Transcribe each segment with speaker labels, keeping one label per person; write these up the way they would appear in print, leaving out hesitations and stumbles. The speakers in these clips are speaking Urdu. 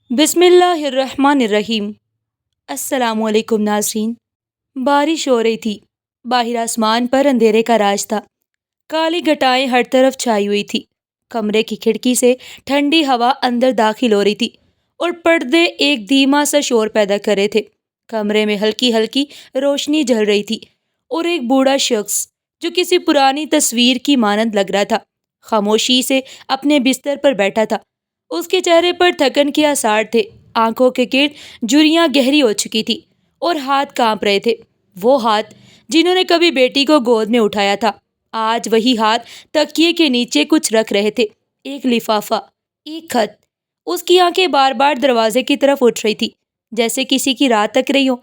Speaker 1: بسم اللہ الرحمن الرحیم۔ السلام علیکم ناظرین۔ بارش ہو رہی تھی، باہر آسمان پر اندھیرے کا راج تھا، کالی گھٹائیں ہر طرف چھائی ہوئی تھی۔ کمرے کی کھڑکی سے ٹھنڈی ہوا اندر داخل ہو رہی تھی اور پردے ایک دھیما سا شور پیدا کر رہے تھے۔ کمرے میں ہلکی ہلکی روشنی جل رہی تھی اور ایک بوڑھا شخص جو کسی پرانی تصویر کی مانند لگ رہا تھا خاموشی سے اپنے بستر پر بیٹھا تھا۔ اس کے چہرے پر تھکن کے آثار تھے، آنکھوں کے گرد جھریاں گہری ہو چکی تھی اور ہاتھ کانپ رہے تھے۔ وہ ہاتھ جنہوں نے کبھی بیٹی کو گود میں اٹھایا تھا، آج وہی ہاتھ تکیے کے نیچے کچھ رکھ رہے تھے، ایک لفافہ، ایک خط۔ اس کی آنکھیں بار بار دروازے کی طرف اٹھ رہی تھی، جیسے کسی کی راہ تک رہی ہو،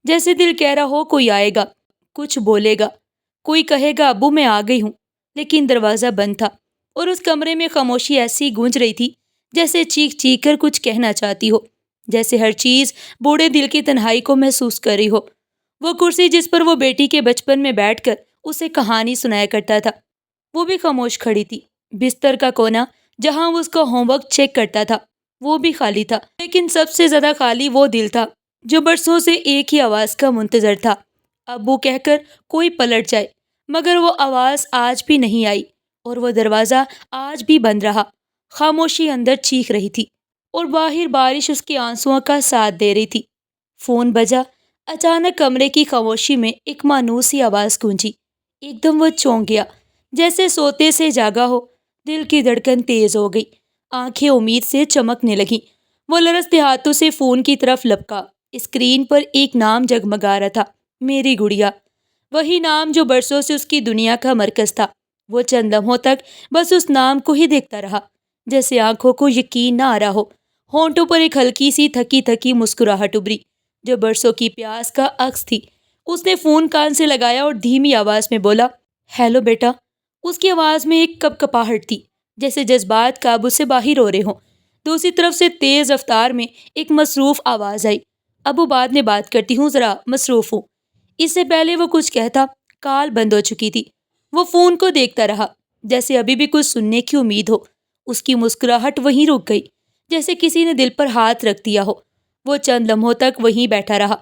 Speaker 1: جیسے دل کہہ رہا ہو کوئی آئے گا، کچھ بولے گا، کوئی کہے گا ابو میں آ گئی ہوں۔ لیکن دروازہ بند تھا اور اس کمرے میں خاموشی ایسی گونج رہی تھی جیسے چیخ چیخ کر کچھ کہنا چاہتی ہو، جیسے ہر چیز بوڑھے دل کی تنہائی کو محسوس کر رہی ہو۔ وہ کرسی جس پر وہ بیٹی کے بچپن میں بیٹھ کر اسے کہانی سنایا کرتا تھا، وہ بھی خاموش کھڑی تھی۔ بستر کا کونا جہاں وہ اس کا ہوم ورک چیک کرتا تھا وہ بھی خالی تھا، لیکن سب سے زیادہ خالی وہ دل تھا جو برسوں سے ایک ہی آواز کا منتظر تھا، ابو کہہ کر کوئی پلٹ جائے۔ مگر وہ آواز آج بھی نہیں آئی اور وہ دروازہ آج بھی بند رہا۔ خاموشی اندر چیخ رہی تھی اور باہر بارش اس کے آنسوؤں کا ساتھ دے رہی تھی۔ فون بجا۔ اچانک کمرے کی خاموشی میں ایک مانوس سی آواز گونجی۔ ایک دم وہ چونک گیا، جیسے سوتے سے جاگا ہو۔ دل کی دھڑکن تیز ہو گئی، آنکھیں امید سے چمکنے لگیں۔ وہ لرزتے ہاتھوں سے فون کی طرف لپکا۔ اسکرین پر ایک نام جگمگا رہا تھا، میری گڑیا۔ وہی نام جو برسوں سے اس کی دنیا کا مرکز تھا۔ وہ چند لمحوں تک بس اس نام کو ہی دیکھتا رہا، جیسے آنکھوں کو یقین نہ آ رہا ہو۔ ہونٹوں پر ایک ہلکی سی تھکی تھکی مسکراہٹ ابری جو برسوں کی پیاس کا عکس تھی۔ اس نے فون کان سے لگایا اور دھیمی آواز میں بولا، ہیلو بیٹا۔ اس کی آواز میں ایک کپکپاہٹ تھی، جیسے جذبات قابو سے باہر ہو رہے ہوں۔ دوسری طرف سے تیز رفتار میں ایک مصروف آواز آئی، ابو بعد میں بات کرتی ہوں، ذرا مصروف ہوں۔ اس سے پہلے وہ کچھ کہتا، کال بند ہو چکی تھی۔ وہ فون کو دیکھتا رہا، جیسے ابھی بھی کچھ سننے کی امید ہو۔ اس کی مسکراہٹ وہیں رک گئی، جیسے کسی نے دل پر ہاتھ رکھ دیا ہو۔ وہ چند لمحوں تک وہیں بیٹھا رہا،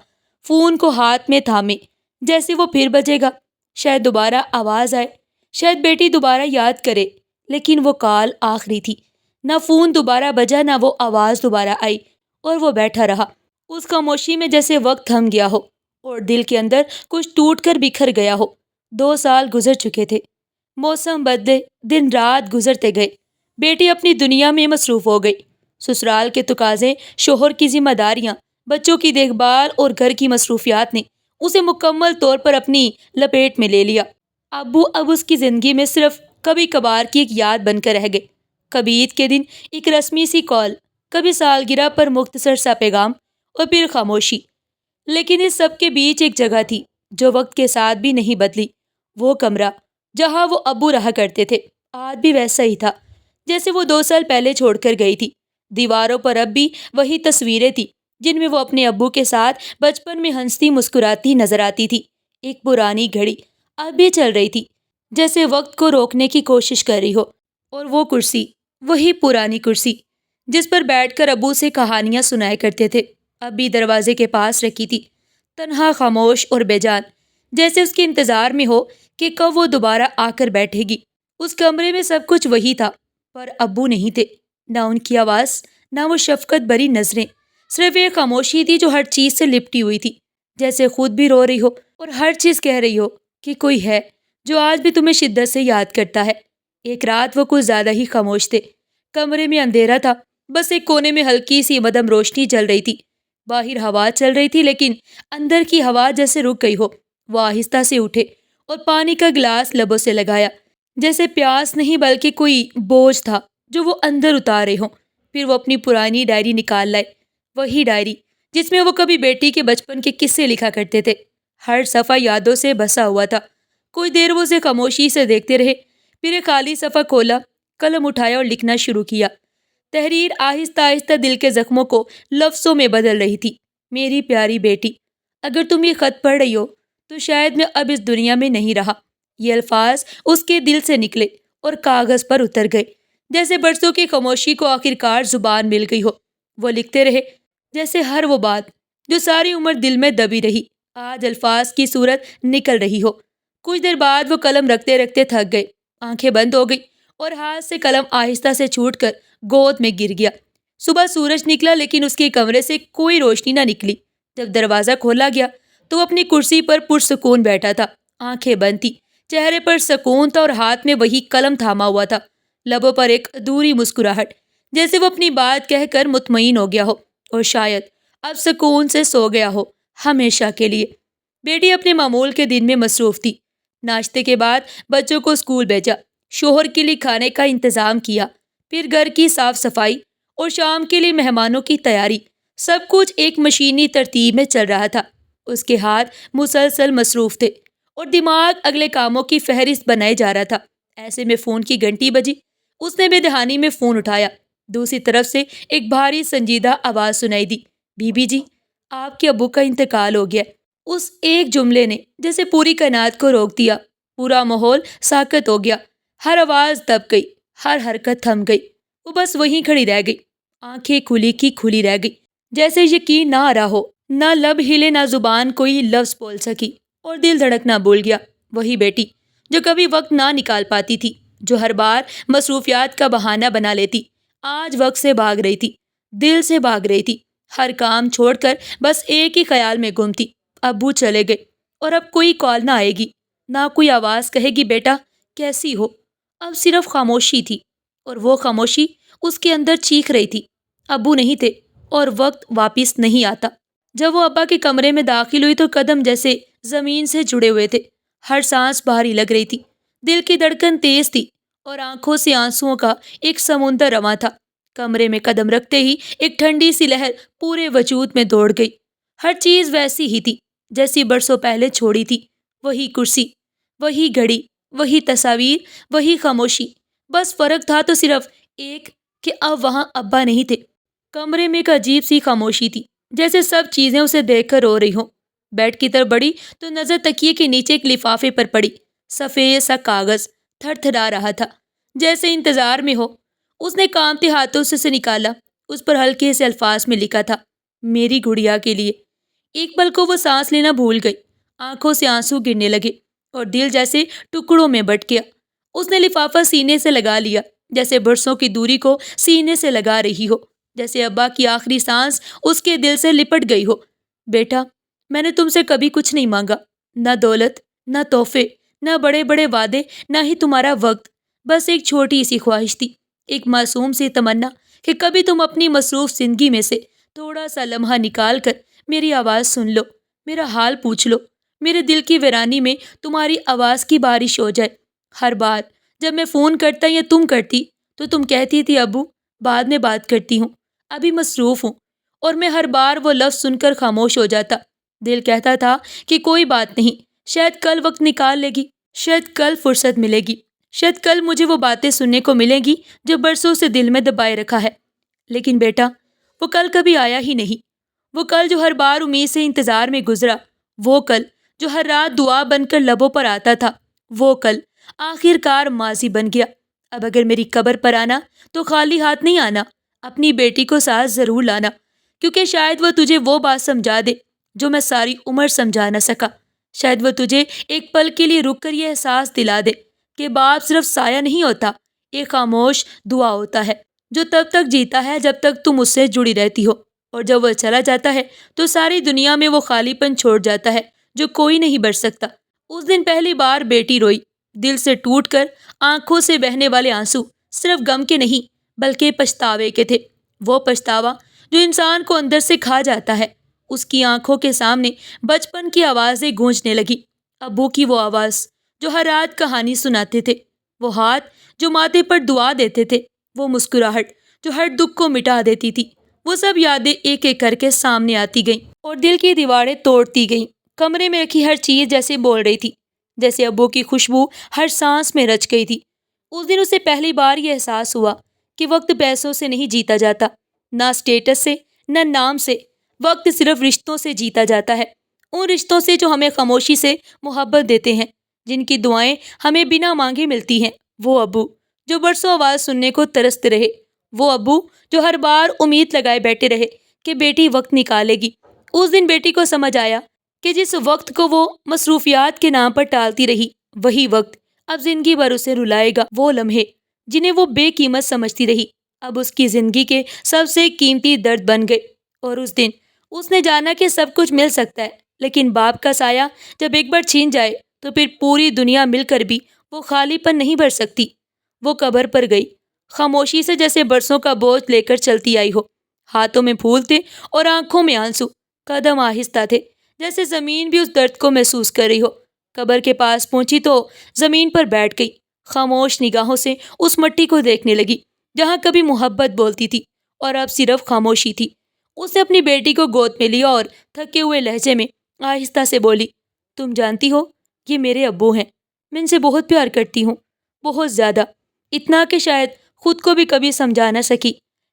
Speaker 1: فون کو ہاتھ میں تھامے، جیسے وہ پھر بجے گا، شاید دوبارہ آواز آئے، شاید بیٹی دوبارہ یاد کرے۔ لیکن وہ کال آخری تھی، نہ فون دوبارہ بجا، نہ وہ آواز دوبارہ آئی، اور وہ بیٹھا رہا اس خاموشی میں جیسے وقت تھم گیا ہو اور دل کے اندر کچھ ٹوٹ کر بکھر گیا ہو۔ 2 سال گزر چکے تھے، موسم بدلے، دن رات گزرتے گئے، بیٹی اپنی دنیا میں مصروف ہو گئی۔ سسرال کے تقاضے، شوہر کی ذمہ داریاں، بچوں کی دیکھ بھال اور گھر کی مصروفیات نے اسے مکمل طور پر اپنی لپیٹ میں لے لیا۔ ابو اب اس کی زندگی میں صرف کبھی کبھار کی ایک یاد بن کر رہ گئے، کبھی عید کے دن ایک رسمی سی کال، کبھی سالگرہ پر مختصر سا پیغام، اور پھر خاموشی۔ لیکن اس سب کے بیچ ایک جگہ تھی جو وقت کے ساتھ بھی نہیں بدلی۔ وہ کمرہ جہاں وہ ابو رہا کرتے تھے آج بھی ویسا ہی تھا جیسے وہ 2 سال پہلے چھوڑ کر گئی تھی۔ دیواروں پر اب بھی وہی تصویریں تھیں جن میں وہ اپنے ابو کے ساتھ بچپن میں ہنستی مسکراتی نظر آتی تھی۔ ایک پرانی گھڑی اب بھی چل رہی تھی، جیسے وقت کو روکنے کی کوشش کر رہی ہو، اور وہ کرسی، وہی پرانی کرسی جس پر بیٹھ کر ابو سے کہانیاں سنایا کرتے تھے، اب بھی دروازے کے پاس رکھی تھی، تنہا، خاموش اور بے جان، جیسے اس کے انتظار میں ہو کہ کب وہ دوبارہ آ کر بیٹھے گی۔ اس کمرے میں سب کچھ وہی تھا، پر ابو نہیں تھے، نہ ان کی آواز، نہ وہ شفقت بھری نظریں، صرف ایک خاموشی تھی جو ہر چیز سے لپٹی ہوئی تھی، جیسے خود بھی رو رہی ہو اور ہر چیز کہہ رہی ہو کہ کوئی ہے جو آج بھی تمہیں شدت سے یاد کرتا ہے۔ ایک رات وہ کچھ زیادہ ہی خاموش تھے، کمرے میں اندھیرا تھا، بس ایک کونے میں ہلکی سی مدھم روشنی جل رہی تھی۔ باہر ہوا چل رہی تھی، لیکن اندر کی ہوا جیسے رک گئی ہو۔ وہ آہستہ سے اٹھے اور پانی کا گلاس لبوں سے لگایا، جیسے پیاس نہیں بلکہ کوئی بوجھ تھا جو وہ اندر اتار رہے ہوں۔ پھر وہ اپنی پرانی ڈائری نکال لائے، وہی ڈائری جس میں وہ کبھی بیٹی کے بچپن کے قصے لکھا کرتے تھے۔ ہر صفحہ یادوں سے بسا ہوا تھا۔ کوئی دیر وہ اسے خاموشی سے دیکھتے رہے، پھر ایک خالی صفحہ کھولا، قلم اٹھایا اور لکھنا شروع کیا۔ تحریر آہستہ آہستہ دل کے زخموں کو لفظوں میں بدل رہی تھی۔ میری پیاری بیٹی، اگر تم یہ خط پڑھ رہی ہو تو شاید میں اب اس دنیا میں نہیں رہا۔ یہ الفاظ اس کے دل سے نکلے اور کاغذ پر اتر گئے، جیسے برسوں کی خاموشی کو آخرکار زبان مل گئی ہو۔ وہ لکھتے رہے، جیسے ہر وہ بات جو ساری عمر دل میں دبی رہی آج الفاظ کی صورت نکل رہی ہو۔ کچھ دیر بعد وہ قلم رکھتے رکھتے تھک گئے، آنکھیں بند ہو گئی اور ہاتھ سے قلم آہستہ سے چھوٹ کر گود میں گر گیا۔ صبح سورج نکلا لیکن اس کے کمرے سے کوئی روشنی نہ نکلی۔ جب دروازہ کھولا گیا تو وہ اپنی کرسی پر پرسکون بیٹھا تھا، آنکھیں بند تھی، چہرے پر سکون تھا اور ہاتھ میں وہی قلم تھاما ہوا تھا، لبوں پر ایک ادھوری مسکراہٹ، جیسے وہ اپنی بات کہہ کر مطمئن ہو گیا ہو اور شاید اب سکون سے سو گیا ہو ہمیشہ کے لیے۔ بیٹی اپنے معمول کے دن میں مصروف تھی۔ ناشتے کے بعد بچوں کو اسکول بھیجا، شوہر کے لیے کھانے کا انتظام کیا، پھر گھر کی صاف صفائی اور شام کے لیے مہمانوں کی تیاری۔ سب کچھ ایک مشینی ترتیب میں چل رہا تھا۔ اس کے ہاتھ مسلسل مصروف تھے اور دماغ اگلے کاموں کی فہرست بنائے جا رہا تھا۔ ایسے میں فون کی گھنٹی بجی۔ اس نے بے دہانی میں فون اٹھایا۔ دوسری طرف سے ایک بھاری سنجیدہ آواز سنائی دی، بی بی جی، آپ کے ابو کا انتقال ہو گیا۔ اس ایک جملے نے جیسے پوری کائنات کو روک دیا۔ پورا ماحول ساکت ہو گیا، ہر آواز دب گئی، ہر حرکت تھم گئی۔ وہ بس وہیں کھڑی رہ گئی، آنکھیں کھلی کی کھلی رہ گئی، جیسے یقین نہ آ رہا ہو، نہ لب ہلے نہ زبان کوئی لفظ بول سکی، اور دل دھڑکنا بھول گیا۔ وہی بیٹی جو کبھی وقت نہ نکال پاتی تھی، جو ہر بار مصروفیات کا بہانہ بنا لیتی، آج وقت سے بھاگ رہی تھی، دل سے بھاگ رہی تھی، ہر کام چھوڑ کر بس ایک ہی خیال میں گم تھی، ابو چلے گئے اور اب کوئی کال نہ آئے گی، نہ کوئی آواز کہے گی بیٹا کیسی ہو۔ اب صرف خاموشی تھی، اور وہ خاموشی اس کے اندر چیخ رہی تھی، ابو نہیں تھے اور وقت واپس نہیں آتا۔ جب وہ ابا کے کمرے میں داخل ہوئی تو قدم جیسے زمین سے جڑے ہوئے تھے، ہر سانس بھاری لگ رہی تھی، دل کی دھڑکن تیز تھی اور آنکھوں سے آنسوؤں کا ایک سمندر رواں تھا۔ کمرے میں قدم رکھتے ہی ایک ٹھنڈی سی لہر پورے وجود میں دوڑ گئی۔ ہر چیز ویسی ہی تھی جیسی برسوں پہلے چھوڑی تھی، وہی کرسی، وہی گھڑی، وہی تصاویر، وہی خاموشی۔ بس فرق تھا تو صرف ایک کہ اب وہاں ابا نہیں تھے۔ کمرے میں ایک عجیب سی خاموشی تھی، جیسے سب چیزیں اسے دیکھ کر رو رہی ہوں۔ بیڈ کی طرف بڑھی تو نظر تکیے کے نیچے ایک لفافے پر پڑی، سفید سا کاغذ تھر تھرا رہا تھا، جیسے انتظار میں ہو۔ اس نے کانپتے ہاتھوں سے اسے نکالا۔ اس پر ہلکے سے الفاظ میں لکھا تھا، میری گڑیا کے لیے۔ ایک پل کو وہ سانس لینا بھول گئی، آنکھوں سے آنسو گرنے لگے اور دل جیسے ٹکڑوں میں بٹ گیا۔ اس نے لفافہ سینے سے لگا لیا، جیسے برسوں کی دوری کو سینے سے لگا رہی ہو، جیسے ابا کی آخری سانس اس کے دل سے لپٹ گئی ہو۔ بیٹا، میں نے تم سے کبھی کچھ نہیں مانگا، نہ دولت، نہ تحفے، نہ بڑے بڑے وعدے، نہ ہی تمہارا وقت۔ بس ایک چھوٹی سی خواہش تھی، ایک معصوم سی تمنا کہ کبھی تم اپنی مصروف زندگی میں سے تھوڑا سا لمحہ نکال کر میری آواز سن لو، میرا حال پوچھ لو، میرے دل کی ویرانی میں تمہاری آواز کی بارش ہو جائے۔ ہر بار جب میں فون کرتا یا تم کرتی تو تم کہتی تھی ابو بعد میں بات کرتی ہوں، ابھی مصروف ہوں، اور میں ہر بار وہ لفظ سن کر خاموش ہو جاتا۔ دل کہتا تھا کہ کوئی بات نہیں، شاید کل وقت نکال لے گی، شاید کل فرصت ملے گی، شاید کل مجھے وہ باتیں سننے کو ملیں گی جو برسوں سے دل میں دبائے رکھا ہے۔ لیکن بیٹا، وہ کل کبھی آیا ہی نہیں۔ وہ کل جو ہر بار امید سے انتظار میں گزرا، وہ کل جو ہر رات دعا بن کر لبوں پر آتا تھا، وہ کل آخر کار ماضی بن گیا۔ اب اگر میری قبر پر آنا تو خالی ہاتھ نہیں آنا، اپنی بیٹی کو ساتھ ضرور لانا، کیونکہ شاید وہ تجھے وہ بات سمجھا دے جو میں ساری عمر سمجھا نہ سکا۔ شاید وہ تجھے ایک پل کے لیے رک کر یہ احساس دلا دے کہ باپ صرف سایہ نہیں ہوتا، ایک خاموش دعا ہوتا ہے جو تب تک جیتا ہے جب تک تم اس سے جڑی رہتی ہو، اور جب وہ چلا جاتا ہے تو ساری دنیا میں وہ خالی پن چھوڑ جاتا ہے جو کوئی نہیں بھر سکتا۔ اس دن پہلی بار بیٹی روئی، دل سے ٹوٹ کر آنکھوں سے بہنے والے آنسو صرف غم کے نہیں بلکہ پچھتاوے کے تھے۔ وہ پچھتاوا جو انسان کو اندر سے کھا جاتا ہے۔ اس کی آنکھوں کے سامنے بچپن کی آوازیں گونجنے لگی، ابو کی وہ آواز جو ہر رات کہانی سناتے تھے، وہ ہاتھ جو ماتھے پر دعا دیتے تھے، وہ مسکراہٹ جو ہر دکھ کو مٹا دیتی تھی۔ وہ سب یادیں ایک ایک کر کے سامنے آتی گئیں اور دل کی دیواریں توڑتی گئیں۔ کمرے میں رکھی ہر چیز جیسے بول رہی تھی، جیسے ابو کی خوشبو ہر سانس میں رچ گئی تھی۔ اس دن اسے پہلی بار یہ احساس ہوا کہ وقت پیسوں سے نہیں جیتا جاتا، نہ اسٹیٹس سے، نہ نام سے۔ وقت صرف رشتوں سے جیتا جاتا ہے، ان رشتوں سے جو ہمیں خاموشی سے محبت دیتے ہیں، جن کی دعائیں ہمیں بنا مانگے ملتی ہیں۔ وہ ابو جو برسوں آواز سننے کو ترستے رہے، وہ ابو جو ہر بار امید لگائے بیٹھے رہے کہ بیٹی وقت نکالے گی، اس دن بیٹی کو سمجھ آیا کہ جس وقت کو وہ مصروفیات کے نام پر ٹالتی رہی، وہی وقت اب زندگی بھر اسے رلائے گا۔ وہ لمحے جنہیں وہ بے قیمت سمجھتی رہی، اب اس کی زندگی کے سب سے قیمتی درد بن گئے۔ اور اس دن اس نے جانا کہ سب کچھ مل سکتا ہے، لیکن باپ کا سایہ جب ایک بار چھین جائے تو پھر پوری دنیا مل کر بھی وہ خالی پن نہیں بھر سکتی۔ وہ قبر پر گئی، خاموشی سے، جیسے برسوں کا بوجھ لے کر چلتی آئی ہو۔ ہاتھوں میں پھول تھے اور آنکھوں میں آنسو، قدم آہستہ تھے، جیسے زمین بھی اس درد کو محسوس کر رہی ہو۔ قبر کے پاس پہنچی تو زمین پر بیٹھ گئی، خاموش نگاہوں سے اس مٹی کو دیکھنے لگی جہاں کبھی محبت بولتی تھی اور اب صرف خاموشی تھی۔ اس نے اپنی بیٹی کو گود میں لیا اور تھکے ہوئے لہجے میں آہستہ سے بولی، تم جانتی ہو یہ میرے ابو ہیں، میں ان سے بہت پیار کرتی ہوں، بہت زیادہ، اتنا کہ شاید خود کو بھی کبھی سمجھا نہ سکی،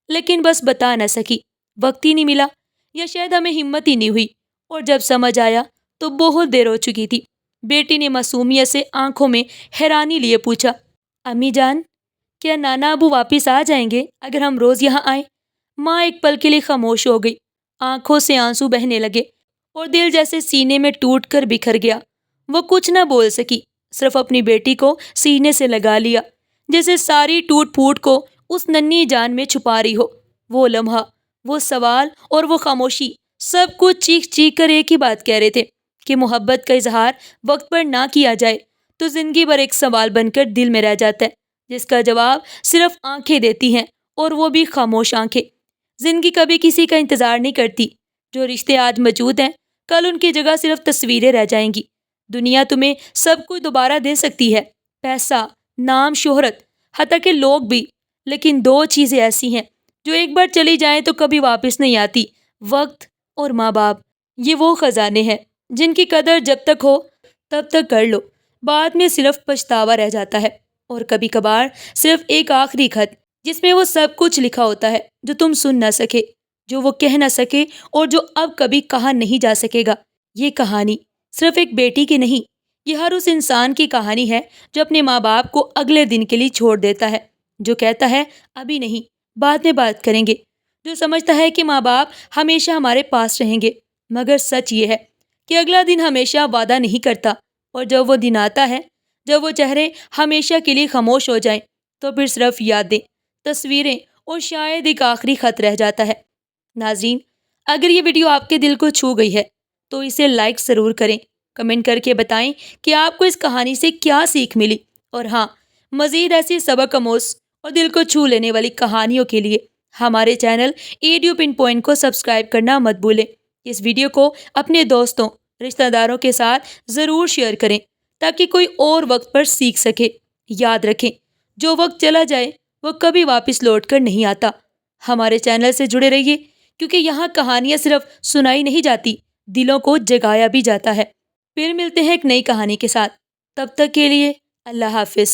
Speaker 1: لیکن بس بتا نہ سکی، وقت ہی نہیں ملا یا شاید ہمیں ہمت ہی نہیں ہوئی، اور جب سمجھ آیا تو بہت دیر ہو چکی تھی۔ بیٹی نے معصومیت سے آنکھوں میں حیرانی لیے پوچھا، امی جان، کیا نانا ابو واپس آ جائیں گے اگر ہم روز یہاں آئیں؟ ماں ایک پل کے لیے خاموش ہو گئی، آنکھوں سے آنسو بہنے لگے اور دل جیسے سینے میں ٹوٹ کر بکھر گیا۔ وہ کچھ نہ بول سکی، صرف اپنی بیٹی کو سینے سے لگا لیا، جیسے ساری ٹوٹ پھوٹ کو اس ننھی جان میں چھپا رہی ہو۔ وہ لمحہ، وہ سوال اور وہ خاموشی، سب کچھ چیخ چیخ کر ایک ہی بات کہہ رہے تھے کہ محبت کا اظہار وقت پر نہ کیا جائے تو زندگی بھر ایک سوال بن کر دل میں رہ جاتا ہے، جس کا جواب صرف آنکھیں دیتی ہیں، اور وہ بھی خاموش آنکھیں۔ زندگی کبھی کسی کا انتظار نہیں کرتی۔ جو رشتے آج موجود ہیں، کل ان کی جگہ صرف تصویریں رہ جائیں گی۔ دنیا تمہیں سب کچھ دوبارہ دے سکتی ہے، پیسہ، نام، شہرت، حتیٰ کہ لوگ بھی، لیکن دو چیزیں ایسی ہیں جو ایک بار چلی جائیں تو کبھی واپس نہیں آتی، وقت اور ماں باپ۔ یہ وہ خزانے ہیں جن کی قدر جب تک ہو تب تک کر لو، بعد میں صرف پچھتاوا رہ جاتا ہے۔ اور کبھی کبھار صرف ایک آخری خط جس میں وہ سب کچھ لکھا ہوتا ہے جو تم سن نہ سکے، جو وہ کہہ نہ سکے، اور جو اب کبھی کہا نہیں جا سکے گا۔ یہ کہانی صرف ایک بیٹی کی نہیں، یہ ہر اس انسان کی کہانی ہے جو اپنے ماں باپ کو اگلے دن کے لیے چھوڑ دیتا ہے، جو کہتا ہے ابھی نہیں، بعد میں بات کریں گے، جو سمجھتا ہے کہ ماں باپ ہمیشہ ہمارے پاس رہیں گے، مگر سچ یہ ہے کہ اگلا دن ہمیشہ وعدہ نہیں کرتا، اور جب وہ دن آتا ہے، جب وہ چہرے ہمیشہ کے لیے خاموش ہو جائیں، تو پھر صرف یادیں، تصویریں اور شاید ایک آخری خط رہ جاتا ہے۔ ناظرین، اگر یہ ویڈیو آپ کے دل کو چھو گئی ہے تو اسے لائک ضرور کریں، کمنٹ کر کے بتائیں کہ آپ کو اس کہانی سے کیا سیکھ ملی، اور ہاں، مزید ایسی سبق آموز اور دل کو چھو لینے والی کہانیوں کے لیے ہمارے چینل ایڈیو پن پوائنٹ کو سبسکرائب کرنا مت بھولیں۔ اس ویڈیو کو اپنے دوستوں، رشتہ داروں کے ساتھ ضرور شیئر کریں تاکہ کوئی اور وقت پر سیکھ سکے۔ یاد رکھیں، جو وقت چلا جائے وہ کبھی واپس لوٹ کر نہیں آتا۔ ہمارے چینل سے جڑے رہیے، کیونکہ یہاں کہانیاں صرف سنائی نہیں جاتی، دلوں کو جگایا بھی جاتا ہے۔ پھر ملتے ہیں ایک نئی کہانی کے ساتھ، تب تک کے لیے اللہ حافظ۔